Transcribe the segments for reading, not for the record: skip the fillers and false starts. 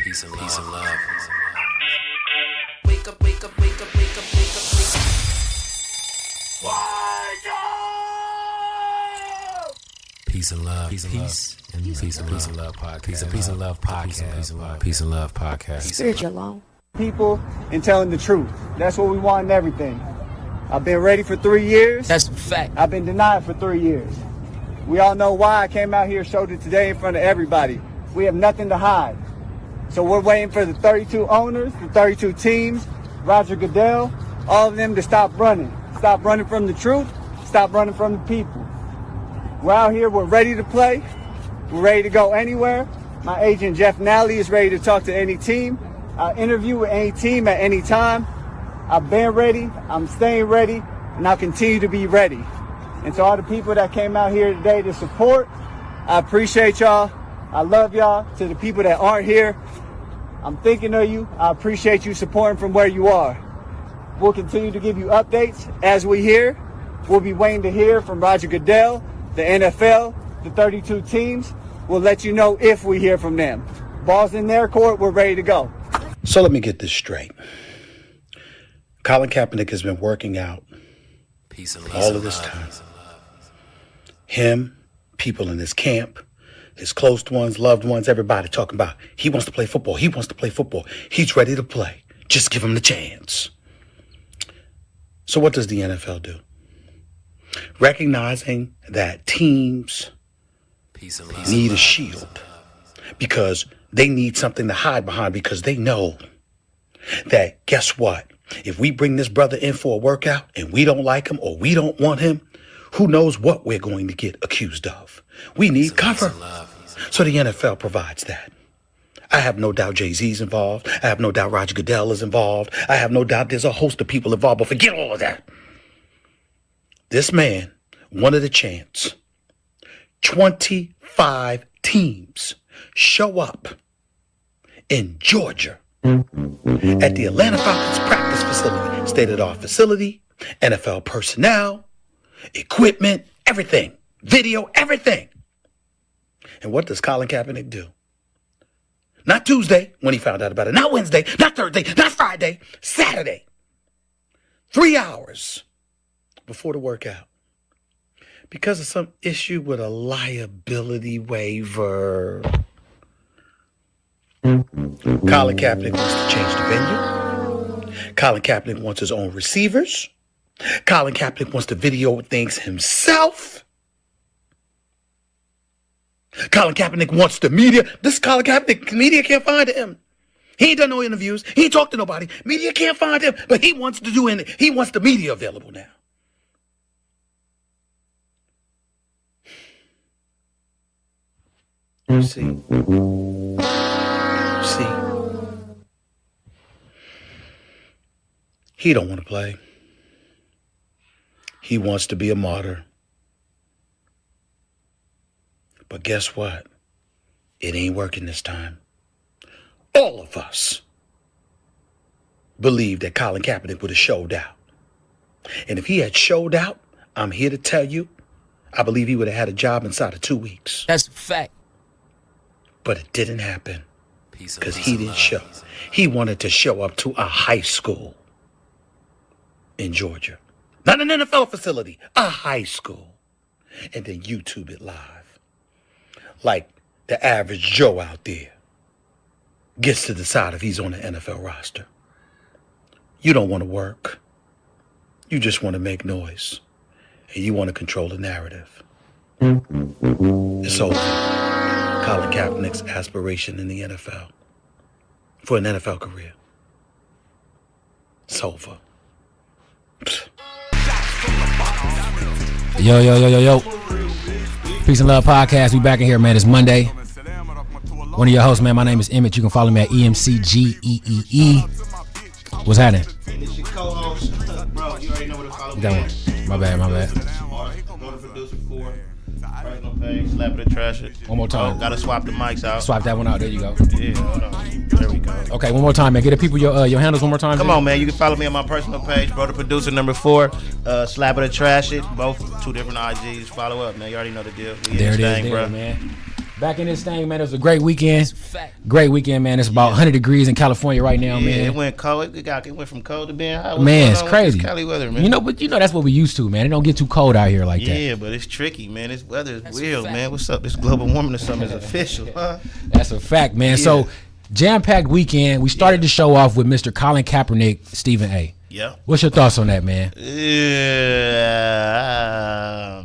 Peace and love. Wake up, wake up, wake up, wake up, wake up, wake up. Peace and love. Peace and love podcast. Peace and love podcast. Peace and love podcast. Spiritual alone. People and telling the truth. That's what we want in everything. I've been ready for 3 years. That's a fact. I've been denied for 3 years. We all know why I came out here, showed it today in front of everybody. We have nothing to hide. So we're waiting for the 32 owners, the 32 teams, Roger Goodell, all of them to stop running. Stop running from the truth. Stop running from the people. We're out here. We're ready to play. We're ready to go anywhere. My agent, Jeff Nally, is ready to talk to any team. I'll interview with any team at any time. I've been ready. I'm staying ready. And I'll continue to be ready. And to all the people that came out here today to support, I appreciate y'all. I love y'all. To the people that aren't here, I'm thinking of you. I appreciate you supporting from where you are. We'll continue to give you updates as we hear. We'll be waiting to hear from Roger Goodell, the NFL, the 32 teams. We'll let you know if we hear from them. Ball's in their court. We're ready to go. So let me get this straight. Colin Kapernick has been working out all of this time. Him, people in his camp, his close ones, loved ones, everybody talking about he wants to play football. He wants to play football. He's ready to play. Just give him the chance. So what does the NFL do? Recognizing that teams need a shield because they need something to hide behind, because they know that, guess what? If we bring this brother in for a workout and we don't like him or we don't want him, who knows what we're going to get accused of? We need cover. So the NFL provides that. I have no doubt Jay-Z's involved. I have no doubt Roger Goodell is involved. I have no doubt there's a host of people involved, but forget all of that. This man wanted a chance. 25 teams show up in Georgia at the Atlanta Falcons practice facility, state-of-the-art facility, NFL personnel, equipment, everything, video, everything. And what does Colin Kaepernick do? Not Tuesday when he found out about it, not Wednesday, not Thursday, not Friday, Saturday. 3 hours before the workout. Because of some issue with a liability waiver. Colin Kaepernick wants to change the venue. Colin Kaepernick wants his own receivers. Colin Kaepernick wants to video things himself. Colin Kaepernick wants the media. This Colin Kaepernick, media can't find him. He ain't done no interviews. He ain't talked to nobody. Media can't find him, but he wants to do it. He wants the media available now. You see, he don't want to play. He wants to be a martyr. But guess what? It ain't working this time. All of us believe that Colin Kaepernick would have showed out. And if he had showed out, I'm here to tell you, I believe he would have had a job inside of 2 weeks. That's a fact. But it didn't happen because he didn't show. He wanted to show up to a high school in Georgia. Not an NFL facility, a high school. And then YouTube it live. Like the average Joe out there gets to decide if he's on the NFL roster. You don't want to work. You just want to make noise. And you want to control the narrative. It's over. Colin Kaepernick's aspiration in the NFL for an NFL career. It's over. Yo. Peace and Love Podcast. We back in here, man. It's Monday. One of your hosts, man. My name is Emmett. You can follow me at EMCGEEE. What's happening? It's your co-host. Bro, you already know what to follow me. That one. My bad. Go to producer 4. Personal page. Slap it or trash it. One more time. Gotta swap the mics out. Swap that one out. There you go. Yeah, hold on. There we go. Okay, one more time, man. Get the people your handles one more time. Come on, man. You can follow me on my personal page, bro. The producer number 4. Slap it or trash it. Both 2 different IGs. Follow up, man. You already know the deal. There it is, man. Back in this thing, man. It was a great weekend. Great weekend, man. It's about 100 degrees in California right now, man. It went cold. It went from cold to being hot. Man, it's crazy. Cali weather, man. But that's what we used to, man. It don't get too cold out here like that. Yeah, but it's tricky, man. This weather is real, man. What's up? This global warming or something is official, huh? That's a fact, man. Yeah. So, jam-packed weekend. We started the show off with Mr. Colin Kapernick, Stephen A. Yeah. What's your thoughts on that, man? Yeah,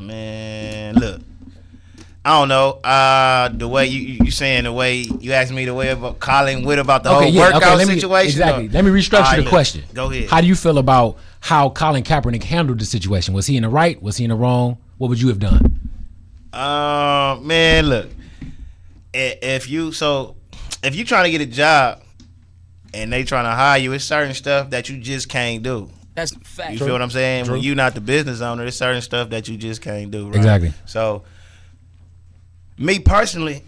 man. Look, I don't know. The way you saying, the way you asked me, the way about Colin Witt about the whole workout situation. Exactly. Let me restructure the question. Go ahead. How do you feel about how Colin Kaepernick handled the situation? Was he in the right? Was he in the wrong? What would you have done? Man, look. If you trying to get a job and they trying to hire you, it's certain stuff that you just can't do. That's fact. You feel what I'm saying? True. When you not the business owner, there's certain stuff that you just can't do. Right? Exactly. So, me personally,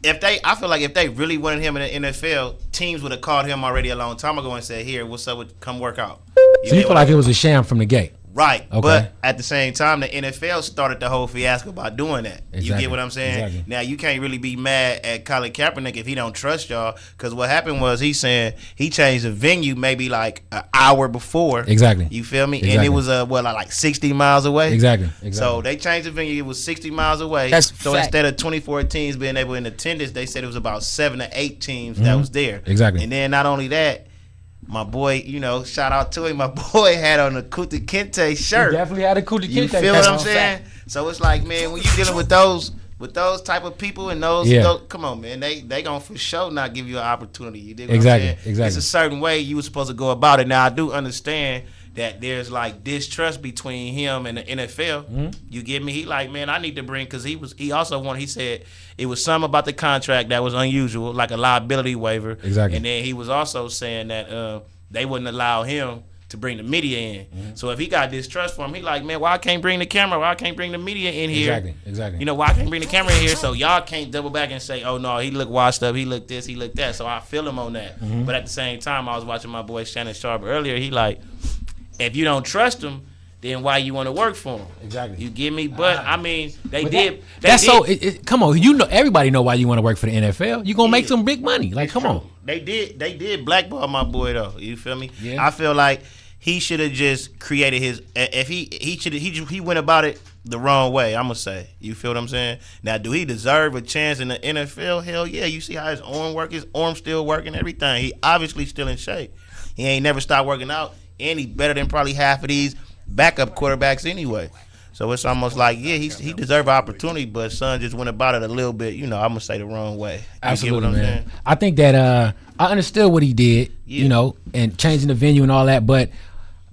I feel like if they really wanted him in the NFL, teams would have called him already a long time ago and said, "Here, what's up with come work out." So you feel like it was a sham from the gate? Right. Okay. But at the same time, the NFL started the whole fiasco by doing that. Exactly. You get what I'm saying? Exactly. Now, you can't really be mad at Colin Kaepernick if he don't trust y'all, because what happened was he's saying he changed the venue maybe like an hour before. Exactly. You feel me? Exactly. And it was like 60 miles away. Exactly. So they changed the venue. It was 60 miles away. That's so fact. Instead of 24 teams being able in attendance, they said it was about 7 to 8 teams that was there. Exactly. And then not only that, my boy, shout out to him. My boy had on a Kuta Kente shirt. He definitely had a Kuta Kente. You feel what I'm saying? So it's like, man, when you dealing with those type of people and those come on, man, they gonna for sure not give you an opportunity. You dig what I'm saying? Exactly. It's a certain way you were supposed to go about it. Now I do understand that there's like distrust between him and the NFL. Mm-hmm. You get me? He like, man, I need to bring, because he said it was something about the contract that was unusual, like a liability waiver. Exactly. And then he was also saying that they wouldn't allow him to bring the media in. Mm-hmm. So if he got distrust for him, he like, man, why I can't bring the camera? Why I can't bring the media in here? Exactly. Why I can't bring the camera in here so y'all can't double back and say, oh, no, he looked washed up, he looked this, he looked that. So I feel him on that. Mm-hmm. But at the same time, I was watching my boy Shannon Sharp earlier. He like, if you don't trust him, then why you want to work for him? Exactly. You get me? But I mean, come on. Everybody know why you want to work for the NFL. You gonna make some big money. Like, come on. They did blackball my boy though. You feel me? Yeah. I feel like he should have just created his. If he went about it the wrong way, I'm gonna say. You feel what I'm saying? Now, do he deserve a chance in the NFL? Hell yeah. You see how his arm still working, everything. He obviously still in shape. He ain't never stopped working out, and he better than probably half of these backup quarterbacks anyway. So it's almost like, yeah, he deserved an opportunity, but son just went about it a little bit, I'm gonna say the wrong way. Absolutely, man. Saying? I think that I understood what he did, and changing the venue and all that, but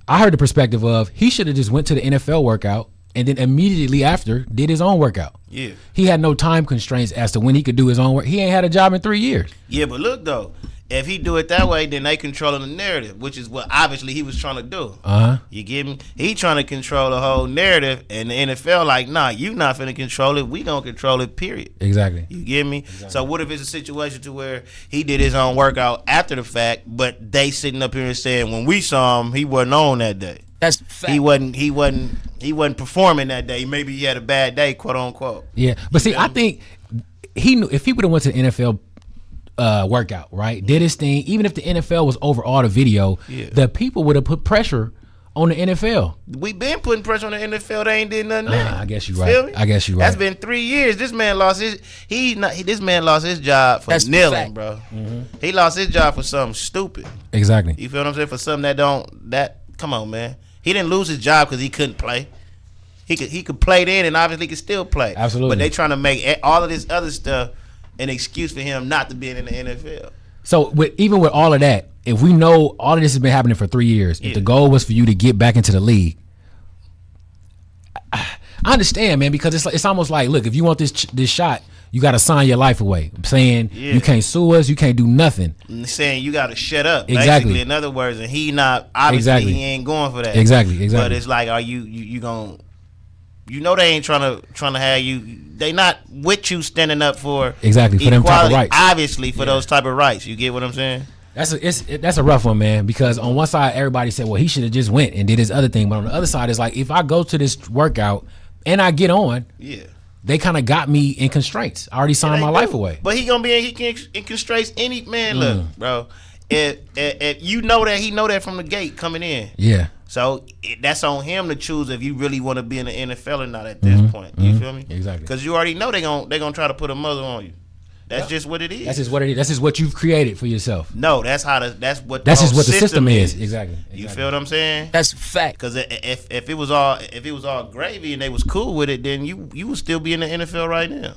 I heard the perspective of he should have just went to the NFL workout and then immediately after did his own workout. Yeah. He had no time constraints as to when he could do his own work. He ain't had a job in 3 years. Yeah, but look though, if he do it that way, then they controlling the narrative, which is what obviously he was trying to do. You get me? He trying to control the whole narrative, and the NFL like, nah, you not finna control it. We gonna control it, period. Exactly. You get me? Exactly. So what if it's a situation to where he did his own workout after the fact, but they sitting up here and saying when we saw him, he wasn't on that day. That's fact. He wasn't performing that day. Maybe he had a bad day, quote unquote. Yeah, but see, I think he knew if he would have went to the NFL workout, right? Did his thing. Even if the NFL was over all the video, the people would have put pressure on the NFL. We been putting pressure on the NFL. They ain't did nothing there. I guess you're right. That's been 3 years. This man lost this man lost his job for kneeling, bro. Mm-hmm. He lost his job for something stupid. Exactly. You feel what I'm saying? For something come on, man. He didn't lose his job because he couldn't play. He could play then and obviously could still play. Absolutely. But they trying to make all of this other stuff an excuse for him not to be in the NFL. So even with all of that, if we know all of this has been happening for 3 years, if the goal was for you to get back into the league, I understand, man, because it's almost like, look, if you want this shot, you got to sign your life away. I'm saying you can't sue us, you can't do nothing. I'm saying you got to shut up. Exactly. Basically, in other words, and he not obviously he ain't going for that. Exactly. But it's like, are you gonna? They ain't trying to have you. They not with you standing up for for them type of rights. Obviously, for those type of rights. You get what I'm saying? That's a rough one, man. Because on one side, everybody said, well, he should have just went and did his other thing. But on the other side, it's like if I go to this workout and I get on, they kind of got me in constraints. I already signed my life away. But he gonna be in constraints any man. Look, bro. If you know that, he know that from the gate coming in. Yeah. So that's on him to choose if you really want to be in the NFL or not at this point. You feel me? Exactly. Because you already know they gonna try to put a muzzle on you. That's just what it is. That's just what it is. That's just what you've created for yourself. No, that's what just what the system is. Exactly. You feel what I'm saying? That's a fact. Because if it was all gravy and they was cool with it, then you would still be in the NFL right now.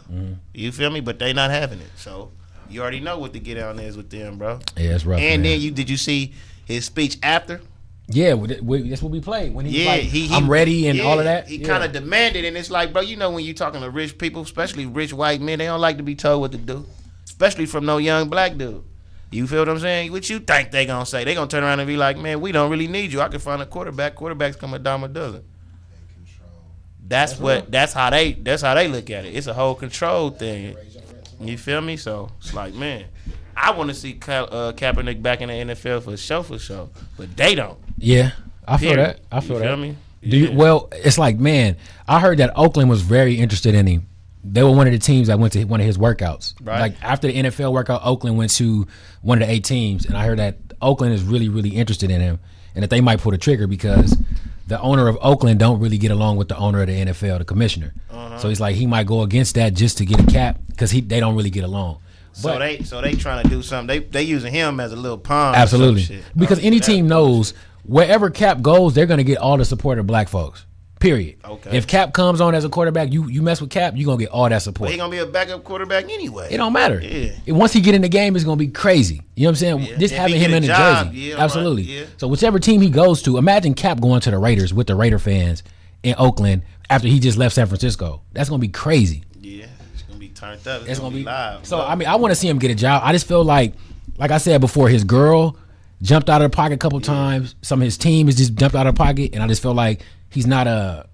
You feel me? But they not having it, so you already know what the get down is with them, bro. Yeah, it's rough. And man. then did you see his speech after? Yeah, that's what we played when he was like, I'm ready and all of that. He kind of demanded, and it's like, bro, you know when you talking to rich people, especially rich white men, they don't like to be told what to do, especially from no young black dude. You feel what I'm saying? What you think they gonna say? They gonna turn around and be like, man, we don't really need you. I can find a quarterback. Quarterbacks come a dime a dozen. That's how they look at it. It's a whole control thing. You feel me? So it's like, man, I want to see Kaepernick back in the NFL for sure, but they don't. Yeah, I feel that. I feel that. Feel me? Well, it's like, man, I heard that Oakland was very interested in him. They were one of the teams that went to one of his workouts. Right. Like after the NFL workout, Oakland went to one of the 8 teams, and I heard that Oakland is really, really interested in him, and that they might pull the trigger because the owner of Oakland don't really get along with the owner of the NFL, the commissioner. So he's like, he might go against that just to get a cap because they don't really get along. So they trying to do something. They using him as a little pawn. Absolutely. Or some shit. Because any team knows wherever Cap goes, they're going to get all the support of black folks. Period. Okay. If Cap comes on as a quarterback, you mess with Cap, you're going to get all that support. But he going to be a backup quarterback anyway. It don't matter. Yeah. Once he get in the game, it's going to be crazy. You know what I'm saying? Yeah. Just If having he him get in a the job, jersey. yeah, Absolutely. right, yeah. So whichever team he goes to, imagine Cap going to the Raiders with the Raider fans in Oakland after he just left San Francisco. That's going to be crazy. Yeah. It's going to be turned up. It's gonna be live. So I mean, I want to see him get a job. I just feel like I said before, his girl jumped out of the pocket a couple times. Some of his team has just jumped out of the pocket, and I just feel like he's not a.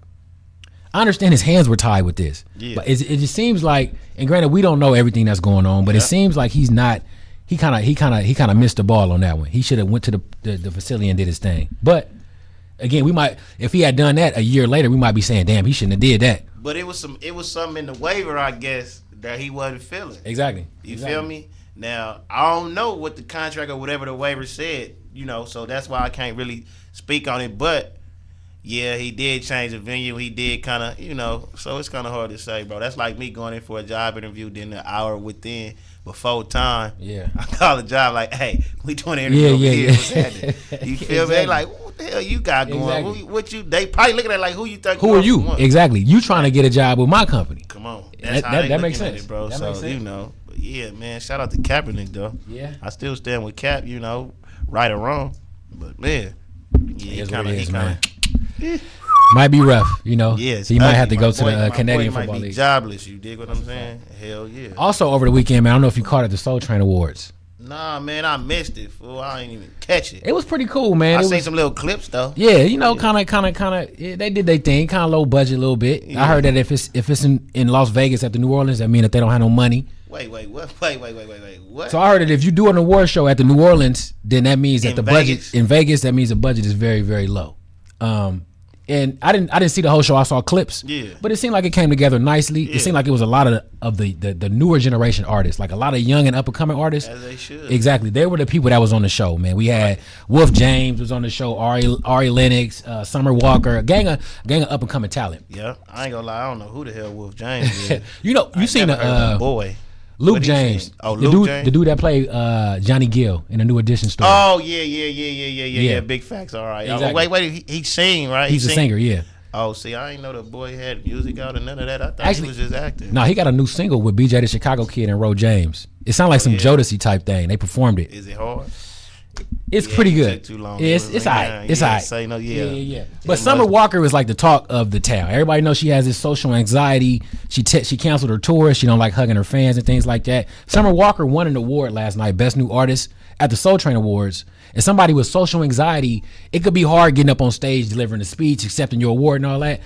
I understand his hands were tied with this, but it just seems like. And granted, we don't know everything that's going on, but it seems like he's not. He kind of missed the ball on that one. He should have went to the facility and did his thing. But again, we might, if he had done that a year later, we might be saying, damn, he shouldn't have did that. But it was something in the waiver, I guess, that he wasn't feeling. Exactly. You feel me? Now, I don't know what the contract or whatever the waiver said, so that's why I can't really speak on it. But, yeah, he did change the venue. He did kind of, so it's kind of hard to say, bro. That's like me going in for a job interview, then an hour before time. Yeah. I call the job like, hey, we doing an interview over here. What's happening? You feel me? They like, what the hell you got going? Exactly. They probably looking at it like, who you think Who are you? Exactly. You trying to get a job with my company. Come on. That's how that makes sense. It, bro. That so, makes sense. But yeah, man, shout out to Kaepernick, though. Yeah. I still stand with Cap, right or wrong. But, man, yeah, he kind of. Might be rough, Yeah, so you might have to go to the Canadian Football League. Jobless, you dig what I'm saying? Hell yeah. Also over the weekend, man, I don't know if you caught it, the Soul Train Awards. Nah, man, I missed it, fool. I didn't even catch it. It was pretty cool, man. I seen some little clips though. Yeah, kind of. They did their thing, kind of low budget a little bit. Yeah. I heard that if it's in Las Vegas at the New Orleans, that mean that they don't have no money. Wait, what? What? So I heard that if you do an award show at the New Orleans, then that means that the Vegas? budget in Vegas, that means the budget is very, very low. And I didn't see the whole show. I saw clips. Yeah. But it seemed like it came together nicely. Yeah. It seemed like it was a lot of the newer generation artists, like a lot of young and up and coming artists. As they should. Exactly. They were the people that was on the show, man. We had Wolf James was on the show, Ari Lennox, Summer Walker, a gang of up and coming talent. Yeah. I ain't gonna lie, I don't know who the hell Wolf James is. you seen the boy. Luke James. Oh, Luke James. The dude that played Johnny Gill in the New Edition story. Oh, yeah. Big facts, all right. Exactly. Oh, wait, he sing, right? He's a singer, yeah. Oh, see, I didn't know the boy had music out and none of that. I thought he was just acting. No, he got a new single with BJ the Chicago Kid and Ro James. It sounded like some Jodeci type thing. They performed it. Is it hard? It's pretty good. Too long. It's alright. It's alright. Say no, yeah. But Summer Walker was like the talk of the town. Everybody knows she has this social anxiety. She canceled her tour. She don't like hugging her fans and things like that. Summer Walker won an award last night, Best New Artist at the Soul Train Awards. And somebody with social anxiety, it could be hard getting up on stage, delivering a speech, accepting your award and all that.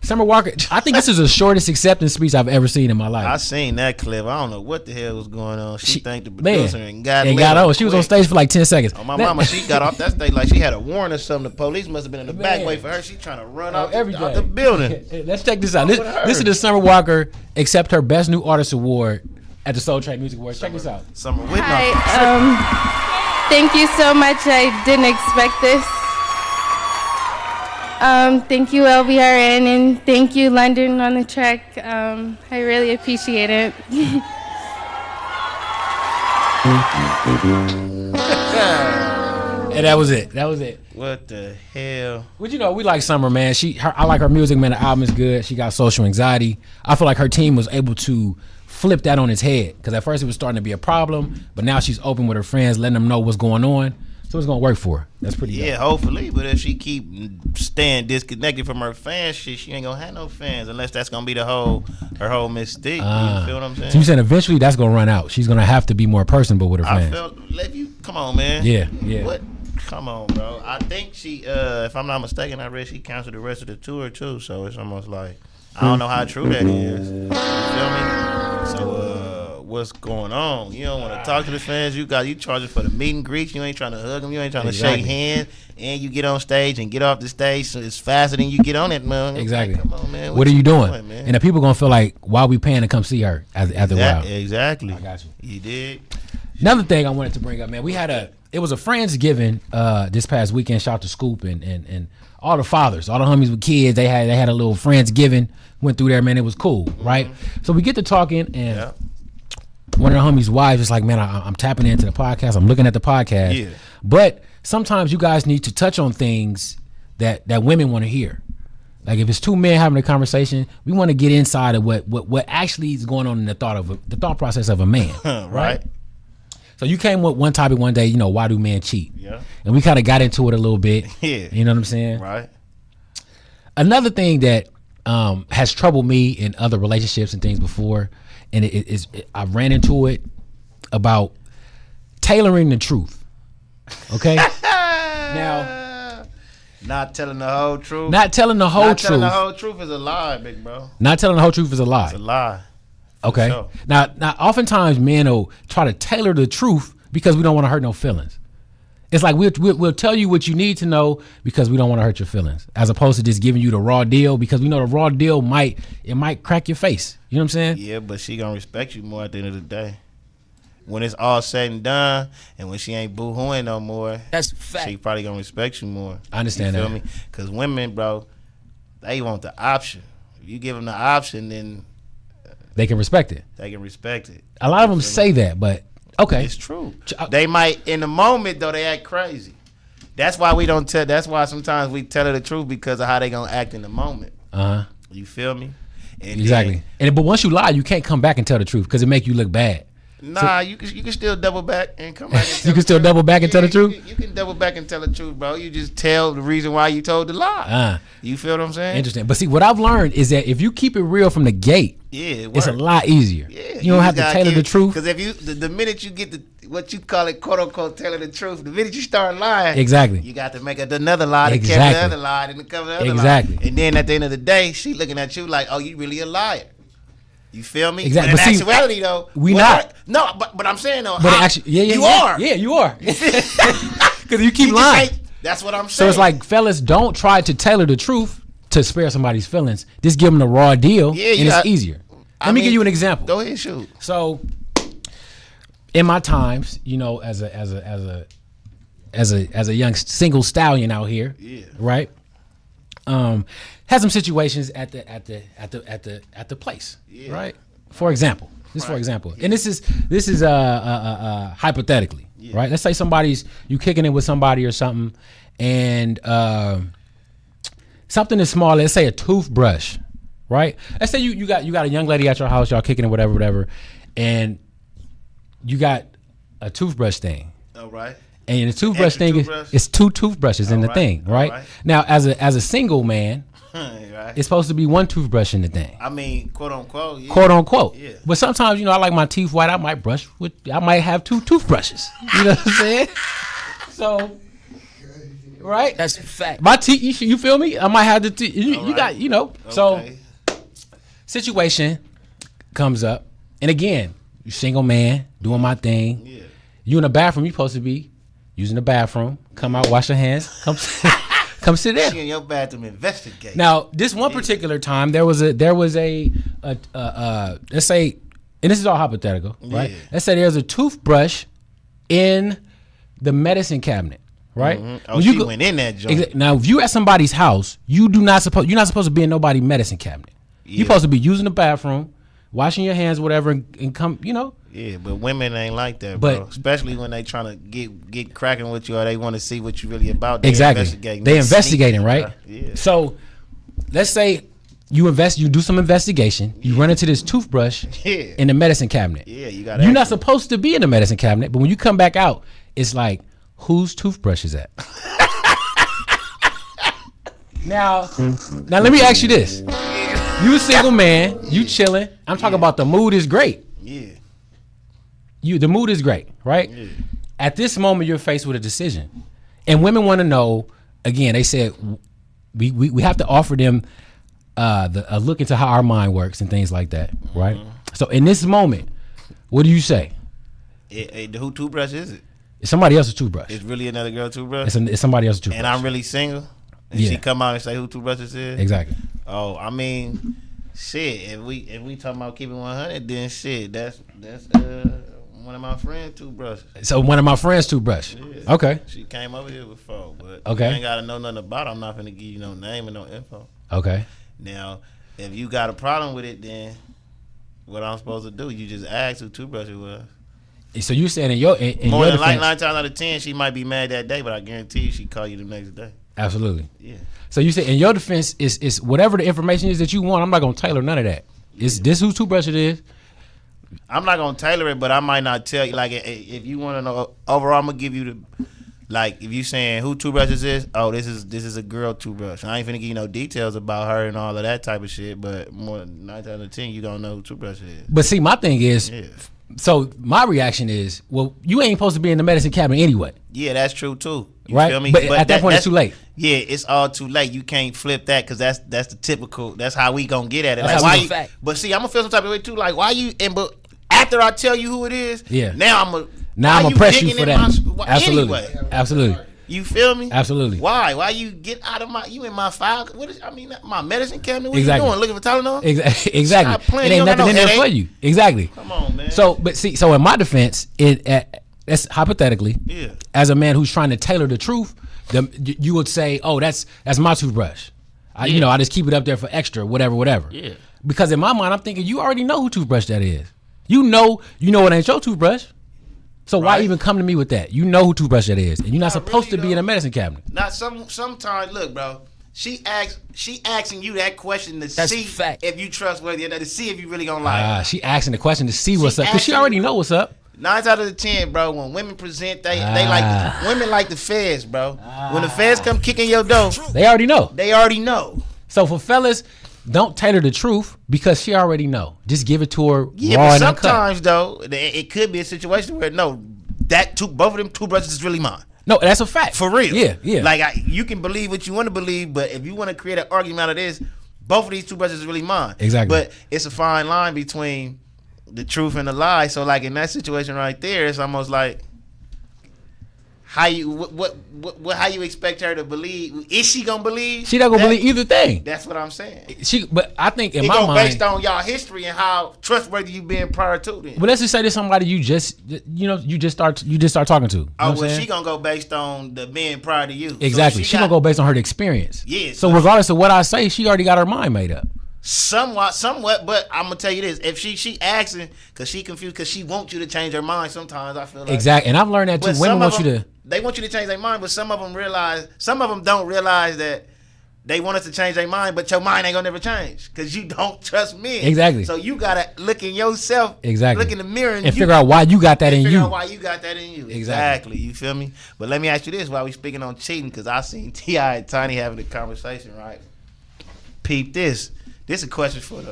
Summer Walker, I think this is the shortest acceptance speech I've ever seen in my life. I seen that clip. I don't know what the hell was going on. She thanked the producer and got on. She was on stage for like 10 seconds. Oh, my mama, she got off that stage like she had a warrant or something. The police must have been in the back waiting for her. She trying to run out the building. Let's check this out. This is the Summer Walker accept her Best New Artist Award at the Soul Train Music Awards. Check this out. Summer Whitney. Hi. Thank you so much. I didn't expect this. Thank you, LBRN, and thank you, London, on the track. I really appreciate it. And that was it. What the hell? Well, we like Summer, man. I like her music, man. The album is good. She got social anxiety. I feel like her team was able to flip that on its head, because at first it was starting to be a problem, but now she's open with her friends, letting them know what's going on. So it's gonna work for her. That's pretty good. Yeah, hopefully. But if she keep staying disconnected from her fans, she ain't gonna have no fans unless that's gonna be her whole mystique. You feel what I'm saying? So you said eventually that's gonna run out. She's gonna have to be more personable with her fans. Come on, man. Yeah. What? Come on, bro. I think she, if I'm not mistaken, I read she canceled the rest of the tour too. So it's almost like I don't know how true that is. You feel me? So what's going on? You don't want to talk to the fans. You charging for the meet and greet. You ain't trying to hug them. You ain't trying to shake hands. And you get on stage and get off the stage, so it's faster than you get on it, man. Exactly. Like, come on, man. What are you doing? Man? And the people gonna feel like, why are we paying to come see her after a while? Exactly. I got you. You did. Another thing I wanted to bring up, man. It was a Friendsgiving this past weekend. Shout out to Scoop and all the fathers, all the homies with kids. They had a little Friendsgiving. Went through there, man. It was cool, right? So we get to talking, and one of the homies' wives is like, man, I'm tapping into the podcast. I'm looking at the podcast. Yeah. But sometimes you guys need to touch on things that women want to hear. Like if it's two men having a conversation, we want to get inside of what actually is going on in the thought process of a man, right? So you came with one topic one day, why do men cheat? Yeah. And we kind of got into it a little bit. Yeah. You know what I'm saying? Right. Another thing that has troubled me in other relationships and things before, and I ran into it about tailoring the truth. Okay? Now, not telling the whole truth. Not telling the whole truth. Not telling the whole truth is a lie, big bro. Not telling the whole truth is a lie. It's a lie. Okay. Sure. Now, oftentimes men will try to tailor the truth because we don't want to hurt no feelings. It's like we'll tell you what you need to know because we don't want to hurt your feelings, as opposed to just giving you the raw deal because we know the raw deal might crack your face. You know what I'm saying? Yeah, but she gonna respect you more at the end of the day. When it's all said and done, and when she ain't boo-hooing no more, that's fact. She probably gonna respect you more. I understand you that. Feel me? Because women, bro, they want the option. If you give them the option, then they can respect it. They can respect it. A lot of them say that, but okay, it's true. They might in the moment though. They act crazy. That's why we don't tell. That's why sometimes we tell her the truth because of how they gonna act in the moment. You feel me? And exactly. But once you lie, you can't come back and tell the truth because it make you look bad. Nah, you can still double back and come back. And tell you can still double back and tell the truth. You can double back and tell the truth, bro. You just tell the reason why you told the lie. You feel what I'm saying? Interesting. But see, what I've learned is that if you keep it real from the gate, it's a lot easier. Yeah, you don't have to tailor the truth. Because if you, the minute you get what you call it, quote unquote, telling the truth, the minute you start lying, exactly, you got to make another lie to cover the other lie and to cover the other lie. And then at the end of the day, she looking at you like, oh, you really a liar. You feel me? Exactly. But in actuality, though, not. No, but I'm saying though, but actually, you are. Yeah, you are. Because you keep lying. That's what I'm saying. So it's like, fellas, don't try to tailor the truth to spare somebody's feelings. Just give them the raw deal, and it's easier. Let me give you an example. Go ahead, shoot. So, in my times, as a young single stallion out here, right? Had some situations at the place, right? For example, and this is hypothetically, right? Let's say you kicking it with somebody or something, and something is small. Let's say a toothbrush, right? Let's say you got a young lady at your house, y'all kicking it, whatever, and you got a toothbrush thing. All right. And the toothbrush thing is two toothbrushes in the thing, right? Now, as a single man, it's supposed to be one toothbrush in the thing. I mean, quote unquote. Yeah. Quote unquote. Yeah. But sometimes, I like my teeth white. I might have two toothbrushes. You know what I'm saying? So, right? That's a fact. My teeth, you feel me? I might have the teeth. You got, So, situation comes up. And again, you single man, doing my thing. Yeah. You in the bathroom, you supposed to be using the bathroom. Come out, wash your hands. Come sit there. She in your bathroom investigate. Now, this one particular time, there was a let's say, and this is all hypothetical, right? Yeah. Let's say there's a toothbrush in the medicine cabinet, right? Mm-hmm. Oh, she went in that joint. Now, if you at somebody's house, you're not supposed to be in nobody's medicine cabinet. Yeah. You're supposed to be using the bathroom, washing your hands, whatever, and come, Yeah, but women ain't like that, bro. Especially when they trying to get cracking with you or they want to see what you really about. They investigating. They investigating, right? Yeah. So, let's say you do some investigation. You run into this toothbrush in the medicine cabinet. Yeah, you got. You're not supposed to be in the medicine cabinet, but when you come back out, it's like, whose toothbrush is that? Now, let me ask you this: you a single man, you chilling. I'm talking about the mood is great. Yeah. The mood is great, right? Yeah. At this moment, you're faced with a decision, and women want to know. Again, they said we have to offer them a look into how our mind works and things like that, right? Mm-hmm. So in this moment, what do you say? Who toothbrush is it? It's somebody else's toothbrush. It's really another girl toothbrush? It's somebody else's toothbrush. And I'm really single? And she come out and say who toothbrush this is? Exactly. Oh, I mean, shit, if we talking about keeping 100, then shit, that's one of my friends' toothbrushes. So one of my friends' toothbrush. Yeah. Okay. She came over here before, but okay. You ain't gotta know nothing about her. I'm not finna give you no name and no info. Okay. Now, if you got a problem with it, then what I'm supposed to do? You just ask who toothbrush it was. So you saying in your more than defense, like 9 times out of 10, she might be mad that day, but I guarantee you she call you the next day. Absolutely. Yeah. So you say in your defense is whatever the information is that you want. I'm not gonna tailor none of that. Is this whose toothbrush it is? I'm not gonna tailor it, but I might not tell you. Like if you want to know overall, I'm gonna give you the. Like if you saying who toothbrush this is, oh this is a girl toothbrush. I ain't finna give you no details about her and all of that type of shit. But more than 9 times out of 10, you don't know who toothbrush it is. But see, my thing is, so my reaction is, well, you ain't supposed to be in the medicine cabinet anyway. Yeah, that's true too. You right? Feel me? But at that point, it's too late. Yeah, it's all too late. You can't flip that because that's the typical. That's how we gonna get at it. That's like why? But see, I'm gonna feel some type of way too. Like why you? But after I tell you who it is, now I'm gonna press you for that. Absolutely, anyway? Absolutely. You feel me? Absolutely. Why? Why you get out of you in my file? What is? I mean, my medicine cabinet. What exactly. you doing? Looking for Tylenol? Exactly. It ain't nothing in there for you. Exactly. Come on, man. So in my defense, that's hypothetically, as a man who's trying to tailor the truth, you would say, oh, that's my toothbrush. I just keep it up there for extra, whatever. Yeah. Because in my mind, I'm thinking you already know who toothbrush that is. You know it ain't your toothbrush. So why even come to me with that? You know who toothbrush that is, and you're not supposed to be in a medicine cabinet. Not sometimes. Look, bro. She asking you that question to see if you trustworthy, to see if you really gonna lie. She asking the question to see what's up, because she already know what's up. 9 out of the 10, bro. When women present, they like women like the feds, bro. When the feds come kicking your door, they already know. They already know. So for fellas, don't tailor the truth because she already know. Just give it to her. Yeah, raw but and sometimes uncut. though, it could be a situation where both of them toothbrushes is really mine. No, that's a fact. For real. Yeah. Like you can believe what you want to believe, but if you want to create an argument out of this, both of these toothbrushes is really mine. Exactly. But it's a fine line between the truth and the lie. So like in that situation right there, it's almost like how you how you expect her to believe? Is she gonna believe? She not gonna believe either thing. That's what I'm saying. But I think in my mind, based on y'all history and how trustworthy you been prior to then. But let's just say there's somebody you just start talking to. She gonna go based on the men prior to you. Exactly. So she gonna go based on her experience. Yeah. So regardless of what I say, she already got her mind made up. Somewhat, but I'm gonna tell you this: if she asking because she confused because she wants you to change her mind. Sometimes I feel like exactly, and I've learned that too. Women want you to. They want you to change their mind, but some of them don't realize that they want us to change their mind, but your mind ain't gonna never change because you don't trust men. Exactly. So you gotta look in yourself. Exactly. Look in the mirror and figure out why you got that in you. Figure out why you got that in you. Exactly. You feel me? But let me ask you this: while we speaking on cheating, because I seen T.I. and Tiny having a conversation. Right? Peep this. This is a question for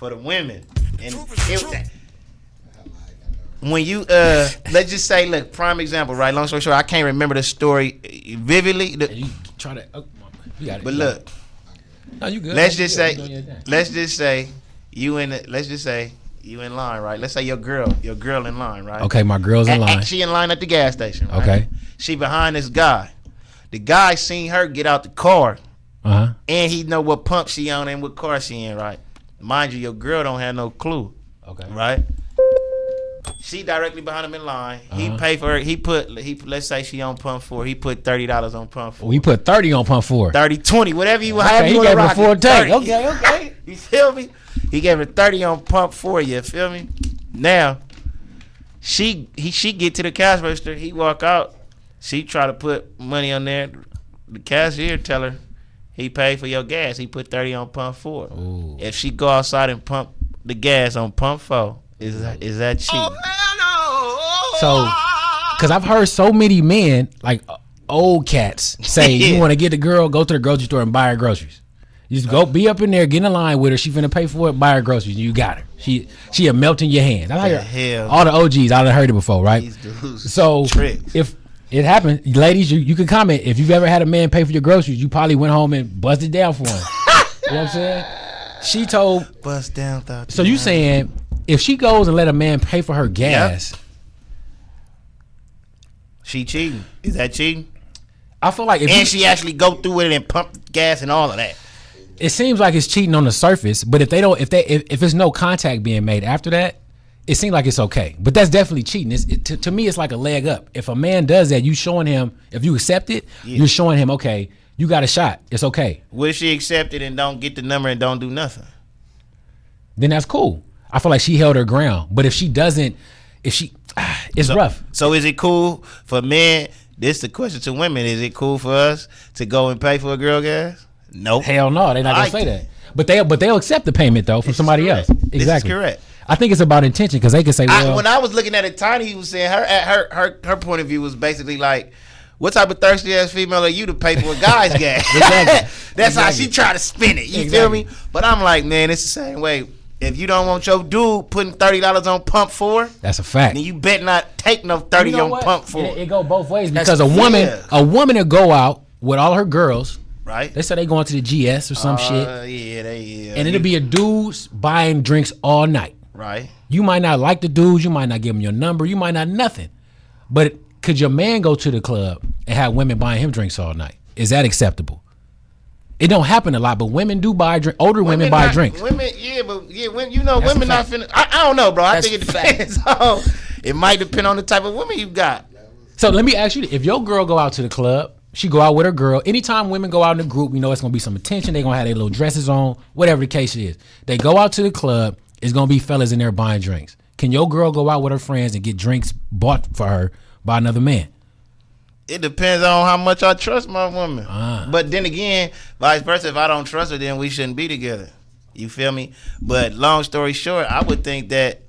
the women. And when you let's just say, look, prime example, right? Long story short, I can't remember the story vividly. You try to. You got it. But look, no, you good. let's just say you in line, right? Let's say your girl in line, right? Okay, my girl's in line. And she in line at the gas station, right? Okay. She behind this guy. The guy seen her get out the car, and he know what pump she on and what car she in, right? Mind you, your girl don't have no clue. Okay. Right? She directly behind him in line. He paid for her. He let's say she on pump 4. He put $30 on pump 4. We put 30 on pump 4. 30, 20, whatever you have. Okay, he gave her a full tank. Okay. You feel me? He gave her 30 on pump 4. You feel me? Now, she get to the cash register. He walk out. She try to put money on there. The cashier tell her he paid for your gas. He put 30 on pump 4. Ooh. If she go outside and pump the gas on pump 4, is that cheating? So, because I've heard so many men, like old cats, say you want to get the girl, go to the grocery store and buy her groceries. You just go be up in there, get in line with her. She finna pay for it, buy her groceries, and you got her. She a melt in your hands. All the OGs, I've heard it before, right? So tricks. If it happened, ladies, you can comment. If you've ever had a man pay for your groceries, you probably went home and busted down for him. You know what I'm saying? She told bust down. So you saying if she goes and let a man pay for her gas, she cheating? Is that cheating? I feel like she actually go through it and pump gas and all of that. It seems like it's cheating on the surface, but if there's no contact being made after that, it seems like it's okay. But that's definitely cheating. To me, it's like a leg up. If a man does that, you showing him. If you accept it, you're showing him, okay, you got a shot. It's okay. What if she accept it and don't get the number and don't do nothing? Then that's cool. I feel like she held her ground. But if she doesn't, it's rough. So is it cool for men? This is the question to women. Is it cool for us to go and pay for a girl gas? Nope. Hell no. They're not gonna say that. But they'll accept the payment though from somebody else. Exactly. This is correct. I think it's about intention because they can say, well, when I was looking at it, Tiny, he was saying her point of view was basically like, what type of thirsty ass female are you to pay for a guy's gas? That's how she try to spin it. You feel me? But I'm like, man, it's the same way. If you don't want your dude putting $30 on pump 4, that's a fact. Then you better not take no 30 on pump 4. It go both ways because a woman will go out with all her girls. Right. They say they going to the GS or some shit. Yeah. And it'll be a dudes buying drinks all night. Right. You might not like the dudes. You might not give them your number. You might not nothing. But could your man go to the club and have women buying him drinks all night? Is that acceptable? It don't happen a lot, but women do buy drinks. Older women buy drinks. Women, women not finna. I don't know, bro. I think it depends. It might depend on the type of woman you got. So let me ask you: if your girl go out to the club, she go out with her girl. Anytime women go out in a group, it's gonna be some attention. They gonna have their little dresses on, whatever the case is. They go out to the club. It's gonna be fellas in there buying drinks. Can your girl go out with her friends and get drinks bought for her by another man? It depends on how much I trust my woman. But then again, vice versa, if I don't trust her, then we shouldn't be together. You feel me? But long story short, I would think that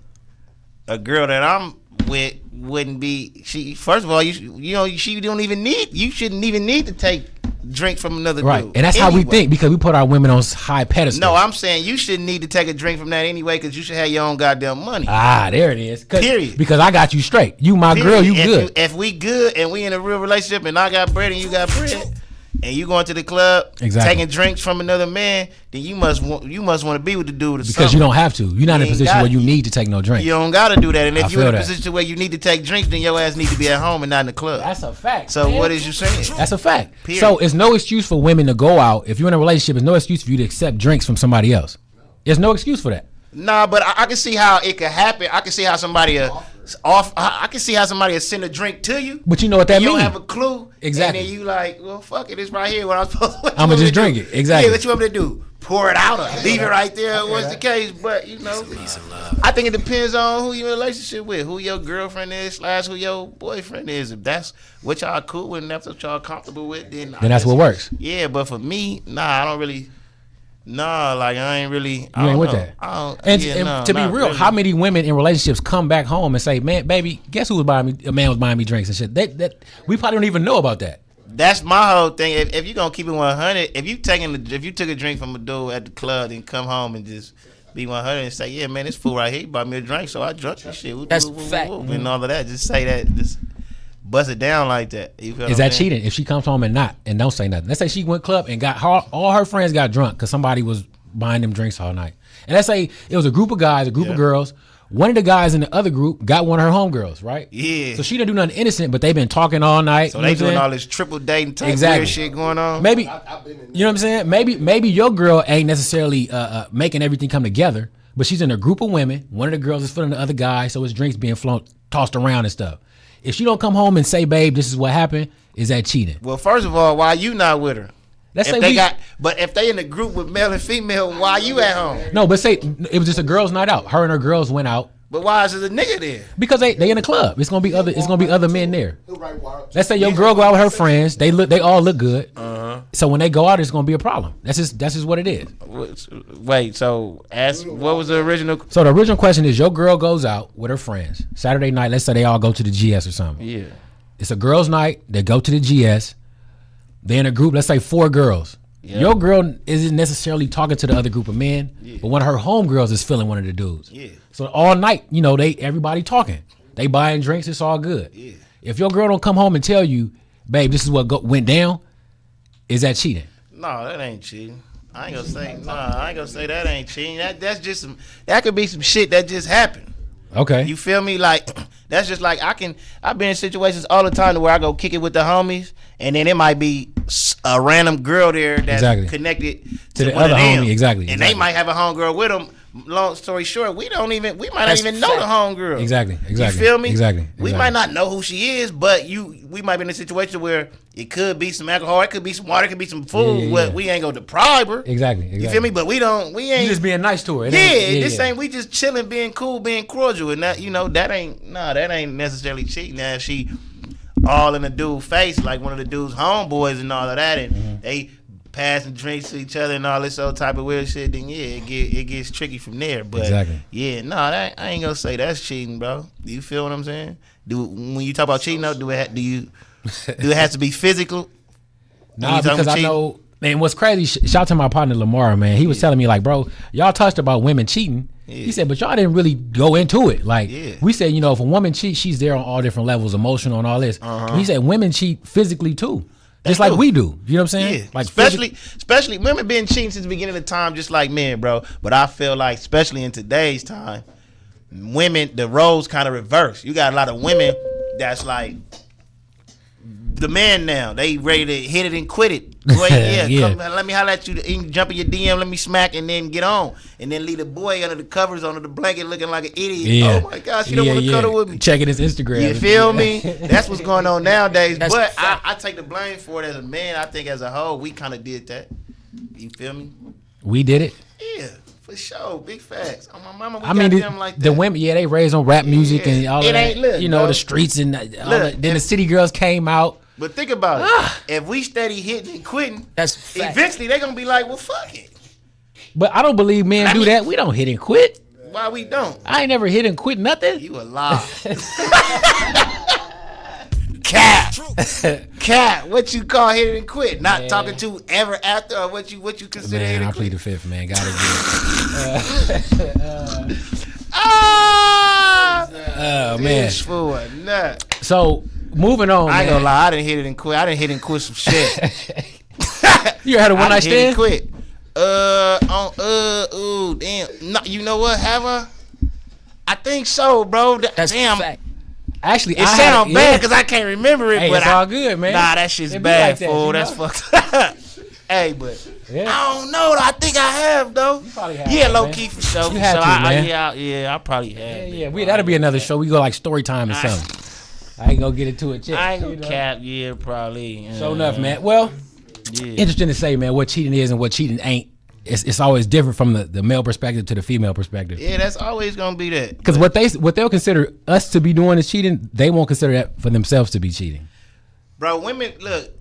a girl that I'm with wouldn't be. First of all, she don't even need. You shouldn't even need to take drink from another right. dude. And that's how we think because we put our women on high pedestals. No, I'm saying you shouldn't need to take a drink from that anyway because you should have your own goddamn money. There it is. Period. Because I got you straight. You my girl, you good. If we good and we in a real relationship and I got bread and you got bread and you going to the club taking drinks from another man, then you must want to be with the dude because you don't have to. You're not in a position where you need to take no drink. You don't got to do that. And if you're in a position where you need to take drinks, then your ass need to be at home and not in the club. That's a fact. So what is you saying? That's a fact. Period. So it's no excuse for women to go out. If you're in a relationship, it's no excuse for you to accept drinks from somebody else. There's no excuse for that. Nah, but I can see how it could happen. I can see how somebody I can see how somebody will send a drink to you. But you know what that means. You don't have a clue. Exactly. And then you like, well, fuck it. It's right here. What I'm supposed to do. I'm going to just drink it. Exactly. Yeah, what you want me to do? Pour it out or leave it right there. What's the case? But, I think it depends on who you're in a relationship with, who your girlfriend is / who your boyfriend is. If that's what y'all cool with and that's what y'all comfortable with, then that's what works. Yeah, but for me, I don't really. Nah, like I ain't really. You ain't with that. And to be real, really. How many women in relationships come back home and say, "Man, baby, guess who was buying me? A man was buying me drinks and shit." That we probably don't even know about that. That's my whole thing. If you gonna keep it 100, if you took a drink from a dude at the club and come home and just be 100 and say, yeah, man, this fool right here he bought me a drink, so I drunk this shit. That's fact. And all of that. Just say that. Just bust it down like that. You feel Is that cheating if she comes home and don't say nothing? Let's say she went club and all her friends got drunk because somebody was buying them drinks all night. And let's say it was a group of guys, a group of girls. One of the guys in the other group got one of her homegirls, right? Yeah. So she didn't do nothing innocent, but they've been talking all night. So they doing all this triple dating type weird shit going on. Maybe, you know what I'm saying? Maybe your girl ain't necessarily making everything come together, but she's in a group of women. One of the girls is feeling the other guy, so his drinks being tossed around and stuff. If she don't come home and say, babe, this is what happened, is that cheating? Well, first of all, why you not with her? Let's say but if they in a group with male and female, why you at home? No, but say it was just a girls' night out. Her and her girls went out. But why is it a nigga there? Because they in a club. It's gonna be other men there. Let's say your girl go out with her friends. They all look good. So when they go out, it's gonna be a problem. That's just what it is. Wait, so what was the original? So the original question is: your girl goes out with her friends Saturday night. Let's say they all go to the GS or something. Yeah, it's a girls' night. They go to the GS. They in a group. Let's say 4 girls. Yeah. Your girl isn't necessarily talking to the other group of men, but one of her homegirls is feeling one of the dudes. Yeah. So all night, everybody talking. They buying drinks. It's all good. Yeah. If your girl don't come home and tell you, babe, this is what went down, is that cheating? No, that ain't cheating. I ain't gonna say that ain't cheating. That's just that could be some shit that just happened. Okay. You feel me? Like that's just like I've been in situations all the time where I go kick it with the homies, and then it might be a random girl there that's connected to the other homie. Exactly. And they might have a homegirl with them. Long story short, we might not even know the homegirl. Exactly. You feel me? Exactly. We might not know who she is, but we might be in a situation where it could be some alcohol, it could be some water, it could be some food. Yeah. We ain't gonna deprive her. Exactly. You feel me? But we ain't. You just being nice to her. Ain't. We just chilling, being cool, being cordial, and that that ain't necessarily cheating. Now if she all in the dude's face like one of the dude's homeboys and all of that, and they passing drinks to each other and all this other type of weird shit, then it gets tricky from there. But I ain't gonna say that's cheating, bro. Do you feel what I'm saying? When you talk about cheating, though, do it have to be physical? Nah, because I know, man. What's crazy? Shout out to my partner Lamar, man. He was telling me like, bro, y'all touched about women cheating. Yeah. He said, but y'all didn't really go into it. Like we said, if a woman cheats, she's there on all different levels, emotional and all this. He said women cheat physically too. Just like we do. You know what I'm saying? Yeah. Like especially women been cheating since the beginning of time, just like men, bro. But I feel like, especially in today's time, women, the roles kind of reverse. You got a lot of women that's like the man now. They ready to hit it and quit it. Boy, come, let me holler at you. Jump in your DM, let me smack, and then get on. And then leave the boy under the covers, under the blanket, looking like an idiot. Yeah. Oh my gosh, you don't want to cuddle with me. Checking his Instagram. You feel me? That's what's going on nowadays. But I take the blame for it as a man. I think as a whole, we kind of did that. You feel me? We did it? Yeah. For sure, big facts. On my mama, like that. The women, they raised on rap music and all of that. Look, the streets and all that. Then the city girls came out. But think about it. If we steady hitting and quitting, eventually they're gonna be like, well, fuck it. But I don't believe men do that. We don't hit and quit. Why we don't? I ain't never hit and quit nothing. You a lie. Cat, what you call hit and quit? Not talking to ever after, or what you consider hit and quit? I plead the fifth, man. Gotta get it. Man. For a nut. So moving on. I ain't gonna lie, I didn't hit it and quit. I didn't hit and quit some shit. You had a one night stand? Quit. Ooh, damn. No, you know what? Have I? I think so, bro. That's damn. Fact. Actually, it sounds bad because I can't remember it. Hey, but it's all good, man. Nah, that shit's bad, like fool. That's fucked up. Hey, but I don't know. I think I have though. You probably have. Yeah, low key for sure. You have to, man. I probably have. Yeah. That'll be another show. We go like story time or something. I ain't gonna get into it. I ain't gonna cap. Yeah, probably. So enough, man. Well, interesting to say, man, what cheating is and what cheating ain't. It's always different from the male perspective to the female perspective. Yeah, that's always gonna be that. Because what they'll consider us to be doing is cheating, they won't consider that for themselves to be cheating. Bro, women look.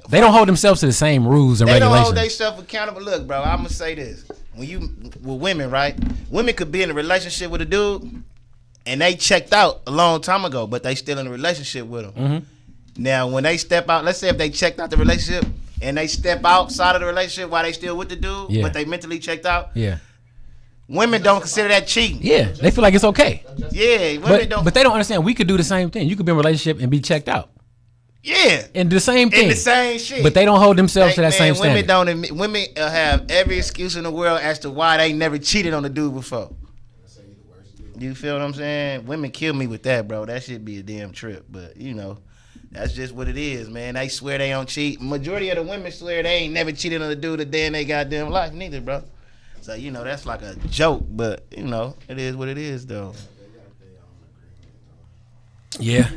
They don't hold themselves to the same rules and regulations. They don't hold themselves accountable. Look, bro, I'm gonna say this: with women, right? Women could be in a relationship with a dude, and they checked out a long time ago, but they still in a relationship with him. Mm-hmm. Now, when they step out, let's say if they checked out the relationship. And they step outside of the relationship while they still with the dude, but they mentally checked out. Yeah. Women don't consider that cheating. Yeah, they feel like it's okay. Yeah, women don't. But they don't understand. We could do the same thing. You could be in a relationship and be checked out. Yeah, And the same thing. in the same shit. But they don't hold themselves to that same women standard. don't admit, women have every excuse in the world as to why they never cheated on a dude before. You feel what I'm saying? Women kill me with that, bro. That should be a damn trip. But you know, that's just what it is, man. They swear they don't cheat. Majority of the women swear they ain't never cheated on a dude a day in their goddamn life, neither, bro. So you know that's like a joke, but you know it is what it is, though. Yeah,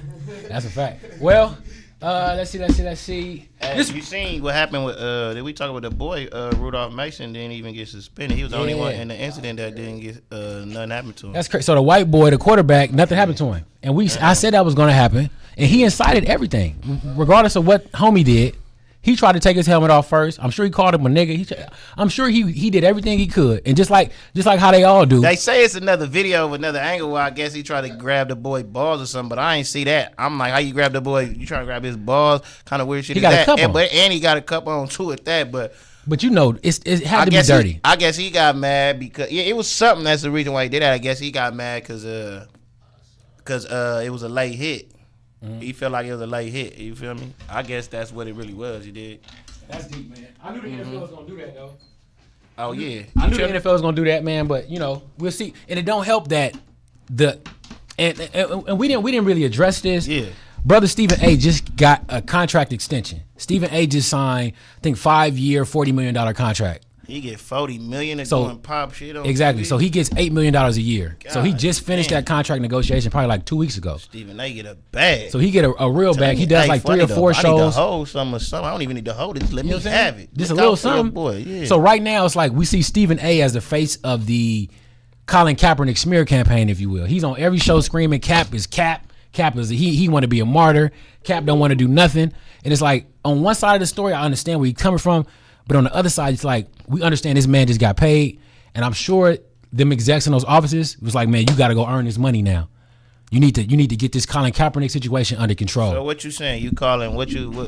that's a fact. Well, let's see. Hey, you seen what happened with did we talk about the boy Rudolph Mason didn't even get suspended. He was the only one in the incident that didn't get nothing happened to him. That's crazy. So the white boy, the quarterback, nothing happened to him. And I said that was going to happen. And he incited everything. Regardless of what homie did, he tried to take his helmet off first. I'm sure he called him a nigga. I'm sure he did everything he could. And just like how they all do. They say it's another video of another angle where I guess he tried to grab the boy balls or something, but I ain't see that. I'm like, how you grab the boy? You trying to grab his balls? Kind of weird shit. He got a cup on. And he got a cup on too at that. But you know, it had to be dirty. I guess he got mad because it was something. That's the reason why he did that. I guess he got mad because it was a late hit. Mm-hmm. He felt like it was a late hit. You feel me? I guess that's what it really was. He did. That's deep, man. I knew the NFL was gonna do that though. Oh yeah, I knew the NFL was gonna do that, man. But you know, we'll see. And it don't help that and we didn't really address this. Yeah. Brother Stephen A. just got a contract extension. Stephen A. just signed, I think, 5-year, $40 million contract. He get $40 million and So- doing pop shit on Exactly. TV. So he gets $8 million a year. So he God just finished damn. that contract negotiation probably like 2 weeks ago. Stephen A. get a bag. So he get a real bag. He does like 3 or 4 I need shows. to hold some or something. I don't even need to hold it. Just let You know me what I'm saying? have it. Just a Look little out for your something. boy. Yeah. So right now it's like we see Stephen A. as the face of the Colin Kaepernick smear campaign, if you will. He's on every show screaming Cap is Cap. Cap is he want to be a martyr. Cap don't want to do nothing. And it's like on one side of the story, I understand where he's coming from, but on the other side, it's like we understand this man just got paid, and I'm sure them execs in those offices was like, man, you got to go earn this money now. You need to get this Colin Kaepernick situation under control. So what you saying? You calling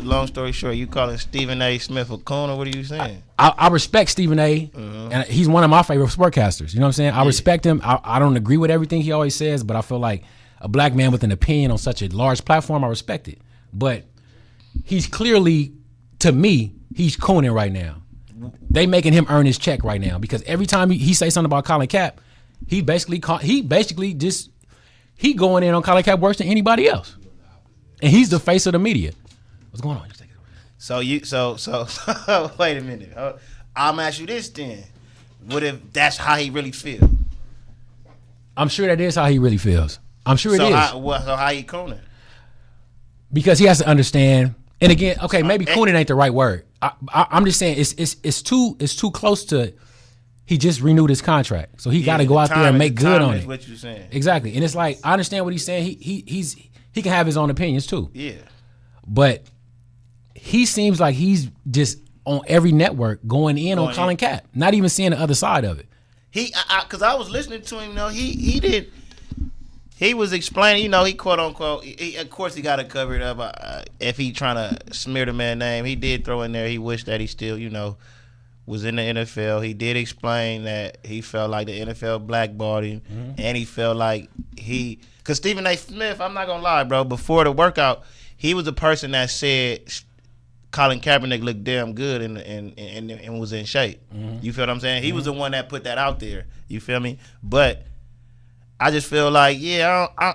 long story short, you calling Stephen A. Smith a coon, or what are you saying? I respect Stephen A. And he's one of my favorite sportcasters. You know what I'm saying? I respect him. I don't agree with everything he always says, but I feel like a black man with an opinion on such a large platform, I respect it. But he's clearly, to me, he's cooning right now. They making him earn his check right now because every time he say something about Colin Cap, he basically going in on Colin Cap worse than anybody else, and he's the face of the media. What's going on? So wait a minute. I'm gonna ask you this then. What if that's how he really feel? I'm sure that is how he really feels. I'm sure it is. So how he cooning? Because he has to understand. And again, okay, maybe cooning ain't the right word. I'm just saying it's too close to. He just renewed his contract, so he got to go out there and make good on it. What you saying? Exactly, and it's like I understand what he's saying. He can have his own opinions too. Yeah. But he seems like he's just on every network going in on Colin Cap, not even seeing the other side of it. Because I was listening to him. He did. He was explaining, he quote unquote. Of course, he got to cover it up. If he trying to smear the man's name, he did throw in there. He wished that he still, was in the NFL. He did explain that he felt like the NFL blackballed him, and he felt like because Stephen A. Smith, I'm not gonna lie, bro. Before the workout, he was the person that said Colin Kaepernick looked damn good and was in shape. You feel what I'm saying? He was the one that put that out there. You feel me? But I just feel like,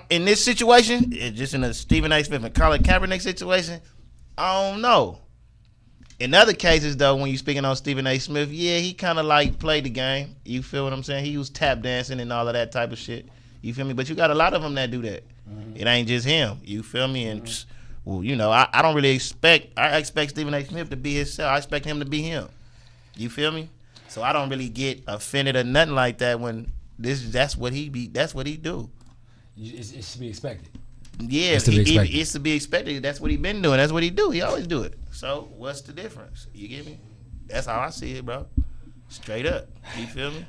in this situation, just in a Stephen A. Smith and Colin Kaepernick situation, I don't know. In other cases, though, when you're speaking on Stephen A. Smith, he kind of like played the game. You feel what I'm saying? He was tap dancing and all of that type of shit. You feel me? But you got a lot of them that do that. It ain't just him. You feel me? And, I don't really expect, I expect Stephen A. Smith to be himself. I expect him to be him. You feel me? So I don't really get offended or nothing like that when that's what he do. It's to be expected. Yeah, It's to be expected. It's to be expected. That's what he been doing. That's what he do. He always do it. So what's the difference? You get me? That's how I see it, bro. Straight up. You feel me?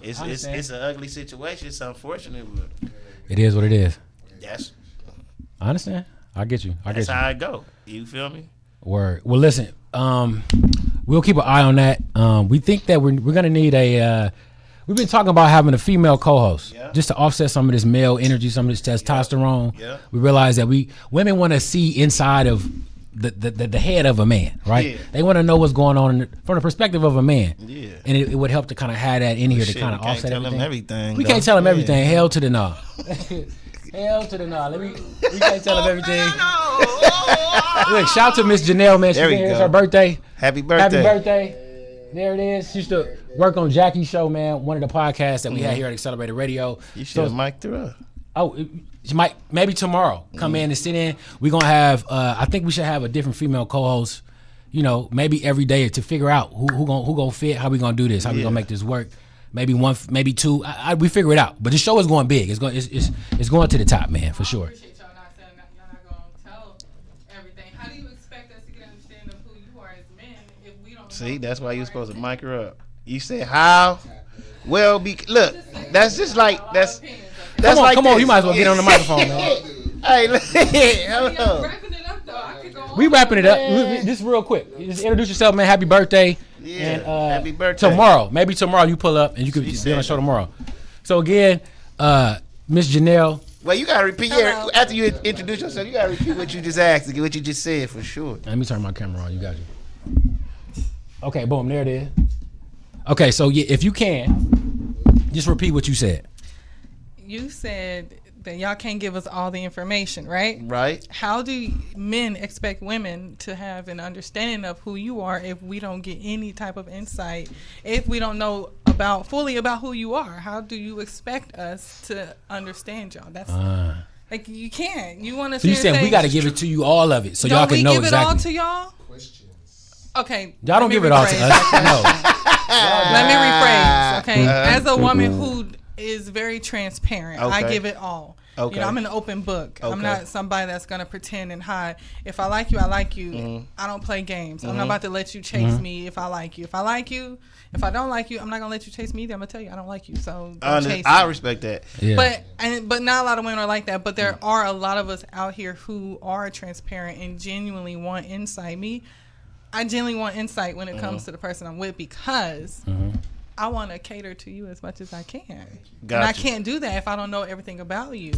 It's an ugly situation. It's unfortunate, but it is what it is. I understand. I get you. That's how it go. You feel me? Word. Well, listen. We'll keep an eye on that. We think that we're gonna need we've been talking about having a female co-host just to offset some of this male energy, some of this testosterone. Yeah. We realize that women want to see inside of the head of a man, right? Yeah. They want to know what's going on from the perspective of a man. Yeah. And it would help to kind of have that in here to kind of offset tell everything. Him everything. We can't tell him everything. Hell to the no. Hell to the no. We can't tell him everything. Look, shout out to Miss Janelle, man. There we It's go. her birthday. Happy birthday. Happy birthday. There it is. She used to work on Jackie's show, man. One of the podcasts that we had here at Accelerated Radio. You should have mic'd her up. Oh, she might maybe tomorrow come in and sit in. We're gonna have. I think we should have a different female co-host. You know, maybe every day to figure out who gonna fit. How we gonna do this? How we gonna make this work? Maybe one, maybe two. We figure it out. But the show is going big. It's going to the top, man, for sure. I appreciate y'all not saying that y'all not gonna tell everything. How do you expect us to get an understanding of who you are as men if we don't? See, that's why you're supposed to mic her up. You said how? Well, look, that's just like that's. Come on, you might as well get on the microphone, man. Hey, hold on. Wrapping it up though, I could go on. We wrapping it up. Just real quick. Just introduce yourself, man. Happy birthday. Yeah, And happy birthday. maybe tomorrow you pull up and you could be on the show tomorrow. So again, Miss Janelle. Well, you gotta repeat. Yeah, after you introduce yourself, you gotta repeat what you just asked, what you just said for sure. Let me turn my camera on. You got you. Okay, boom. There it is. Okay, so if you can, just repeat what you said. You said that y'all can't give us all the information, right? Right. How do men expect women to have an understanding of who you are if we don't get any type of insight? If we don't know fully about who you are, how do you expect us to understand y'all? That's like you can't. You want to? So you saying we got to give it to you, all of it, so y'all can know give exactly. it all to y'all? Okay. Y'all don't give it all to us. No. Let me rephrase. Okay. As a woman who is very transparent, I give it all. Okay. You know, I'm an open book. Okay. I'm not somebody that's gonna pretend and hide. If I like you, I like you. I don't play games. I'm not about to let you chase me if I like you. If I like you, if I don't like you, I'm not gonna let you chase me either. I'm gonna tell you I don't like you. So don't chase I me. respect that. Yeah. But not a lot of women are like that. But there are a lot of us out here who are transparent and genuinely want insight. I genuinely want insight when it comes to the person I'm with because I want to cater to you as much as I can. And I can't do that if I don't know everything about you.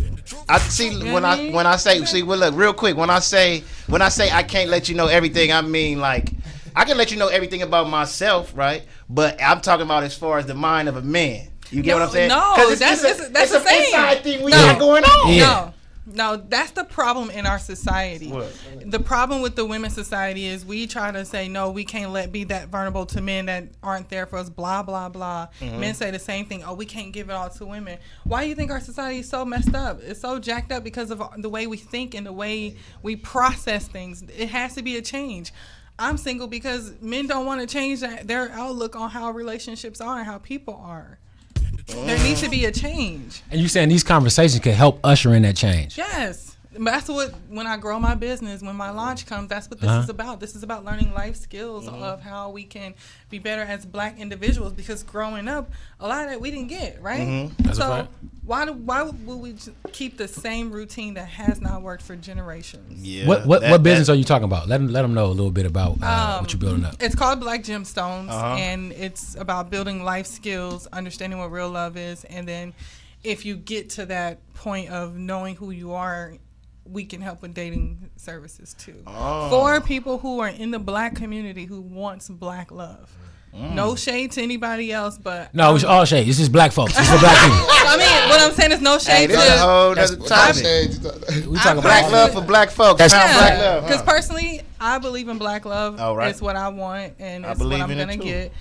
I see when I say well look real quick when I say I can't let you know everything, I mean like I can let you know everything about myself, right? But I'm talking about as far as the mind of a man. You get what I'm saying? No, that's the thing. Inside thing we got going on. Yeah. No, that's the problem in our society. What? The problem with the women's society is we try to say, no, we can't be that vulnerable to men that aren't there for us, blah, blah, blah. Men say the same thing. Oh, we can't give it all to women. Why do you think our society is so messed up? It's so jacked up because of the way we think and the way we process things. It has to be a change. I'm single because men don't want to change their outlook on how relationships are and how people are. There needs to be a change. And you saying these conversations can help usher in that change? Yes. That's what, when I grow my business, when my launch comes, that's what this is about. This is about learning life skills of how we can be better as black individuals because growing up, a lot of that we didn't get, right? That's a So fact. why would we keep the same routine that has not worked for generations? Yeah. What business are you talking about? Let them know a little bit about what you're building up. It's called Black Gemstones, and it's about building life skills, understanding what real love is, and then if you get to that point of knowing who you are, we can help with dating services too. For people who are in the black community who wants black love. No shade to anybody else, but No, it's all shade. It's just black folks. It's for black people. I mean, what I'm saying is no Hey, shade this is a to. whole other topic. We talking Black about love for black folks. Found black love. Because personally, I believe in black love. All right. It's what I want, and I it's what believe I'm in it gonna too. get.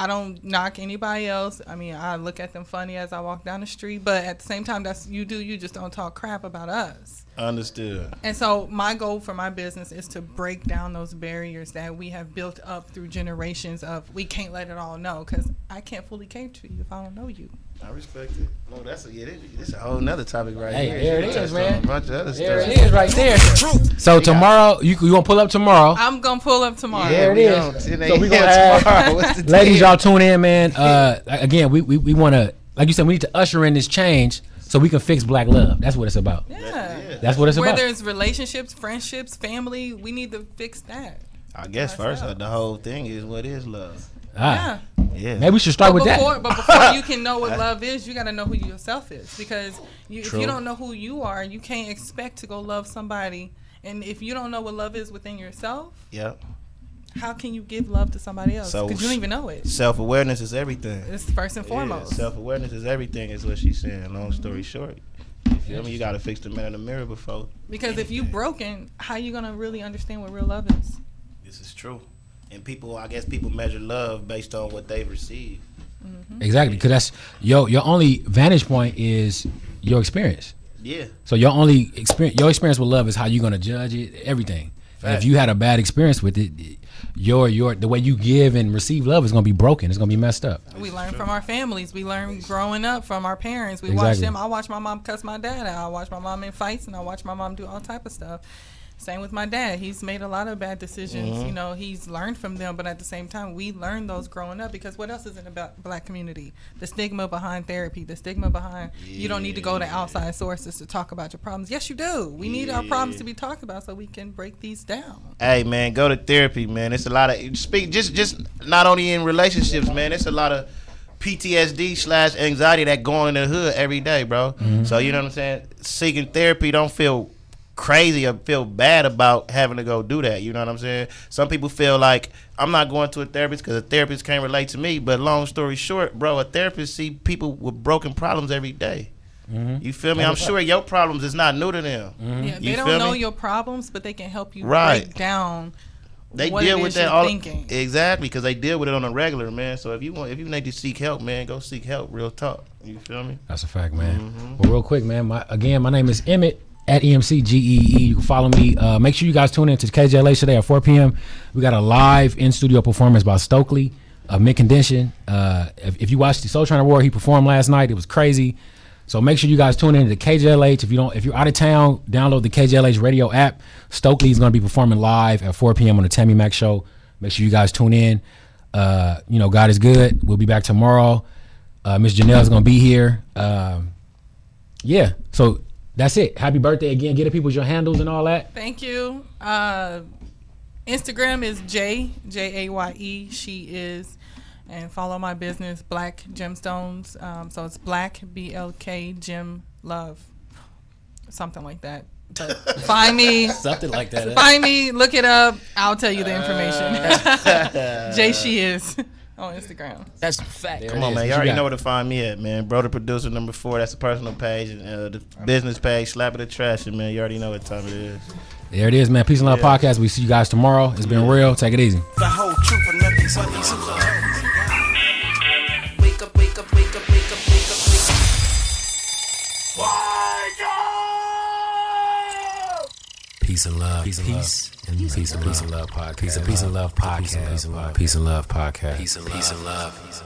I don't knock anybody else. I mean, I look at them funny as I walk down the street, but at the same time, you just don't talk crap about us. Understood. And so my goal for my business is to break down those barriers that we have built up through generations of we can't let it all know because I can't fully cater to you if I don't know you. I respect it. No, this is a whole nother topic right Hey, here. there it You is, touched man. on a bunch of other There stuff. it is right there. So tomorrow, you want to pull up tomorrow? I'm gonna pull up tomorrow. There it we is. on 10 So we gonna a.m. have tomorrow. What's the ladies, deal? y'all tune in, man. Again, we want to, like you said, we need to usher in this change so we can fix black love. That's what it's about. Yeah. That's what it's Where about. there's relationships, friendships, family, we need to fix that. I guess first, the whole thing is what is love. Ah. Yeah. Yeah. Maybe we should start with that. But before you can know what love is, you got to know who yourself is. Because if you don't know who you are, you can't expect to go love somebody. And if you don't know what love is within yourself, how can you give love to somebody else? Because you don't even know it. Self-awareness is everything. It's first and foremost. Self-awareness is everything is what she's saying. Long story short. You feel me? You got to fix the man in the mirror before. Because if you broken, how you going to really understand what real love is? This is true. And I guess people measure love based on what they've received. Mm-hmm. Exactly, because that's your only vantage point is your experience. Yeah. So your experience with love is how you're gonna judge it, everything. And if you had a bad experience with it, the way you give and receive love is gonna be broken. It's gonna be messed up. We learn from our families. We learn growing up from our parents. We watch them. I watch my mom cuss my dad out. I watch my mom in fights, and I watch my mom do all type of stuff. Same with my dad. He's made a lot of bad decisions. Mm-hmm. You know, he's learned from them, but at the same time, we learned those growing up because what else is in the black community? The stigma behind therapy, the stigma behind you don't need to go to outside sources to talk about your problems. Yes, you do. We need our problems to be talked about so we can break these down. Hey, man, go to therapy, man. It's a lot of just not only in relationships, man. It's a lot of PTSD/anxiety that going in the hood every day, bro. Mm-hmm. So you know what I'm saying? Seeking therapy, don't feel crazy or feel bad about having to go do that. You know what I'm saying? Some people feel like I'm not going to a therapist because a therapist can't relate to me. But long story short, bro, a therapist see people with broken problems every day. Mm-hmm. You feel me? I'm sure your problems is not new to them. Mm-hmm. Yeah, they don't know your problems, but they can help you right. break down. They what deal it with is that you're all thinking. Exactly, because they deal with it on a regular, man. So if you need to seek help, man, go seek help. Real talk. You feel me? That's a fact, man. Mm-hmm. Well, real quick, man. My name is Emmett. At EMCGEE, you can follow me. Make sure you guys tune in to KJLH today at 4 p.m. We got a live in-studio performance by Stokely of Mint Condition. If you watched the Soul Train Award, he performed last night. It was crazy. So make sure you guys tune in to KJLH. If you're out of town, download the KJLH radio app. Stokely is going to be performing live at 4 p.m. on the Tammi Mac Show. Make sure you guys tune in. God is good. We'll be back tomorrow. Miss Janelle's going to be here. So that's it. Happy birthday again. Get the people your handles and all that. Thank you. Instagram is Jaye. She is. And follow my business, Black Gemstones. So it's Black BLK Gem Love. Something like that. But find me. Something like that. Find me. Look it up. I'll tell you the information. Jay She Is. On Instagram. That's a fact. Come on, man. You already know where to find me at, man. Bro, the producer number 4. That's the personal page. And the business page, Slap It or Trash It, man. You already know what time it is. There it is, man. Peace and love podcast. We see you guys tomorrow. It's been real. Take it easy. The whole truth and nothing but peace and love. Wake up, wake up, wake up, wake up, wake up, wake up. Peace and love. Peace and love. Peace and love podcast. Peace and love podcast. Peace and love podcast. Peace and love.